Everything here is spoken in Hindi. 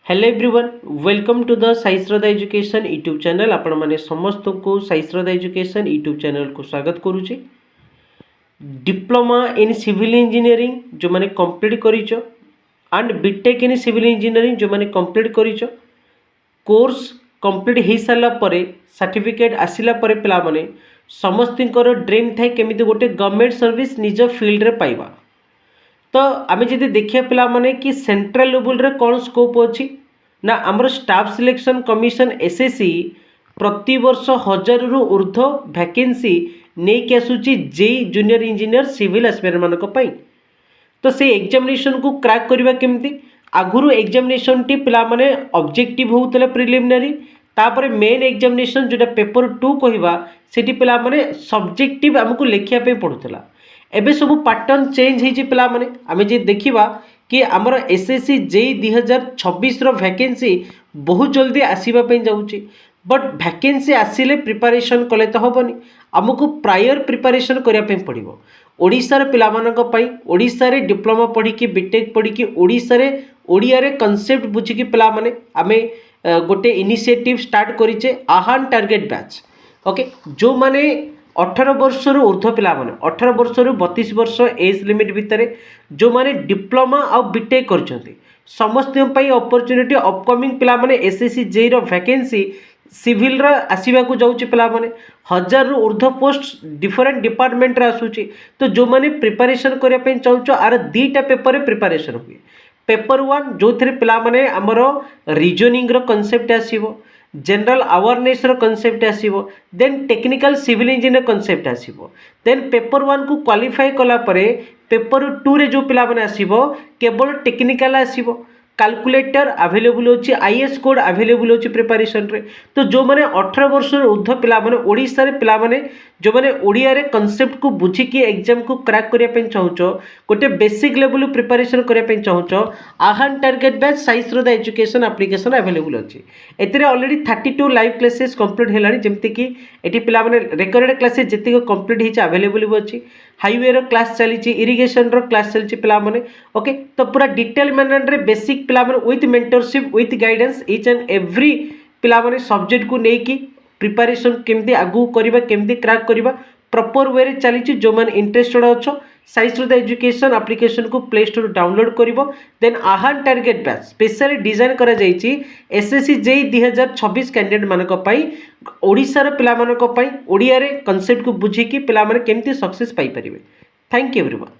Hello everyone, welcome to the Sai Shraddha education YouTube channel. आपण माने समस्त को Sai Shraddha education YouTube channel को स्वागत करुच्ची। डिप्लोमा इन सिविल इंजीनियरिंग जो माने कंप्लीट करिचो and BTech in civil engineering जो माने कंप्लीट करिचो, कोर्स कंप्लीट हो सारा पर सर्टिफिकेट आसिला पर पिला माने समस्तिंकर ड्रीम थाए केमिति गोटे गवर्नमेंट सर्विस निज फील्ड रे पाइबा। तो आम जी देखिए पिला माने कि सेंट्रल लेवल रे कौन स्कोप अच्छी ना आमर स्टाफ सिलेक्शन कमिशन एसएससी प्रति वर्ष 1000 रु ऊर्ध वैकेंसी नहीं आसूची JE junior engineer civil aspirant मानक पई। तो से एग्जामिनेशन को क्रैक करबा केमती आगुरु एग्जामिनेशन टी पिला माने ऑब्जेक्टिव होउतले प्रिलिमिनरी, तापर मेन एग्जामिनेशन जोटा पेपर 2 कहवा सेठी पिला माने सब्जेक्टिव हमको लेखिया पे पड़ुतला। एबे सब पैटर्न चेंज होइछि पिला माने आमे जे देखिबा कि आमर एसएससी जेई 2026 रो वैकेंसी बहुत जल्दी आसीबा पे जाउछि, बट वैकेंसी आसिले प्रिपरेशन कले तो हेनी, आमको प्रायर प्रिपरेशन करिया पे पड़िबो। ओडिशार पिलामानक पई ओडिशारे डिप्लोमा पढ़ी कि बीटेक पढ़ी कि ओडिशारे ओडियारे कॉन्सेप्ट बुझिकी पिला माने आमे गोटे इनिशिएटिव स्टार्ट करिचे आहान टारगेट बैच। ओके, जो माने 18 वर्ष रु ऊर्ध्व पिला माने 18 वर्ष रु 32 वर्ष एज लिमिट भितर जो माने डिप्लोमा और बीटेक करछन्ती समस्त पई अपॉर्चुनिटी अपकमिंग पिला माने एसएससी जेई रो वैकेंसी सिविल रा आसीबा को जाउची पिला माने 1000 रु ऊर्ध्व पोस्ट डिफरेंट डिपार्टमेंट रा आसुची। तो जो माने प्रिपरेशन करिया पे चाहूचो आर दीटा पेपर रे प्रिपरेशन हुए। पेपर 1 जो थरे पिला माने हमरो रीजनिंग रो कांसेप्ट आसीबो, जनरल अवेयरनेस रो कांसेप्ट आसीबो, then technical civil engineer concept आसीबो। देन पेपर 1 को क्वालिफाई कला परे पेपर 2 रे जो पिला माने आसीबो केवल टेक्निकल आसीबो, कैलकुलेटर अवेलेबल होची, आईएएस कोड अवेलेबल होची प्रिपरेशन रे। तो जो माने 18 वर्ष ऊर्ध्व पिला माने ओडिसा रे पिला माने जो माने ओडिया रे कांसेप्ट को बुझी कि एग्जाम को क्रैक करिया पे चाहूचो, गोटे बेसिक लेवल प्रिपरेशन करिया पे चाहूचो, आहान target batch Sai Shraddha education application available अछि। एतिरे ऑलरेडी 32 लाइव क्लासेस कंप्लीट हेलानी, जेमति कि एटी पिला माने रिकॉर्डेड क्लासेस जति को कंप्लीट हिच अवेलेबल अछि। हाईवे रो क्लास चली, इरिगेशन रो क्लास चली पिला माने। ओके, तो पूरा डिटेल मैनर रे बेसिक पिला माने with mentorship with guidance each and every पिला माने सब्जेक्ट को लेकी प्रिपरेशन केमती आगू करबा केमती क्रैक करबा प्रॉपर वे रे चली। जो मैंने इंटरेस्टेड अच्छो साई श्रद्धा एजुकेशन एप्लिकेशन को प्ले स्टोर डाउनलोड करिवो। देन आहान टारगेट बैच स्पेशली डिजाइन करा जायछि एसएससी जेई 2026 कैंडिडेट मानक पई ओडिसा रो पिला मानक पई ओडिया रे कांसेप्ट को बुझी कि पिला माने केमती सक्सेस पाई परिबे। Thank you everyone.